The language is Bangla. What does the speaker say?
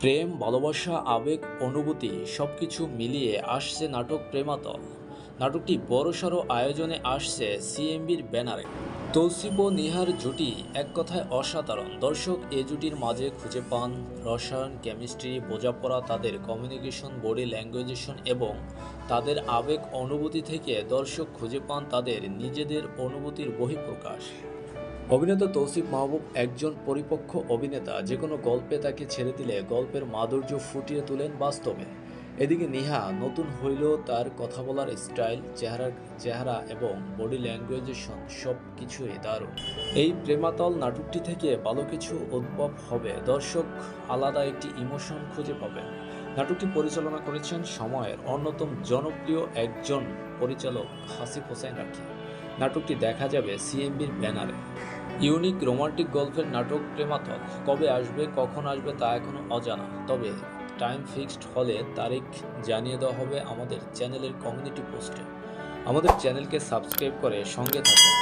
প্রেম, ভালোবাসা, আবেগ, অনুভূতি সবকিছু মিলিয়ে আসছে নাটক প্রেমাতল। নাটকটি বড়সড় আয়োজনে আসছে সিএমবির ব্যানারে। তৌসিফ ও নিহার জুটি এক কথায় অসাধারণ। দর্শক এ জুটির মাঝে খুঁজে পান রসায়ন, কেমিস্ট্রি, বোঝাপড়া, তাদের কমিউনিকেশন, বডি ল্যাঙ্গুয়েজেশন এবং তাদের আবেগ অনুভূতি থেকে দর্শক খুঁজে পান তাদের নিজেদের অনুভূতির বহিঃপ্রকাশ। অভিনেতা তৌসিফ মাহবুব একজন পরিপক্ক অভিনেতা, যে কোনো গল্পে তাকে ছেড়ে দিলে গল্পের মাধুর্য ফুটিয়ে তোলেন বাস্তবে। এদিকে নিহা নতুন হইলেও তার কথা বলার স্টাইল, চেহারা এবং বডি ল্যাঙ্গুয়েজেশন সব কিছুই দারুণ। এই প্রেমাতল নাটকটি থেকে ভালো কিছু উদ্ভব হবে। দর্শক আলাদা একটি ইমোশন খুঁজে পাবেন। নাটকটি পরিচালনা করেছেন সময়ের অন্যতম জনপ্রিয় একজন পরিচালক হাসিফ হোসেন রাখি। নাটকটি দেখা যাবে সিএমবির ব্যানারে। ইউনিক রোমান্টিক গল্পের নাটক প্রেমাতল কবে আসবে, কখন আসবে তা এখনও অজানা। তবে টাইম ফিক্সড হলে তারিখ জানিয়ে দেওয়া হবে আমাদের চ্যানেলের কমিউনিটি পোস্টে। আমাদের চ্যানেলকে সাবস্ক্রাইব করে সঙ্গে থাকুন।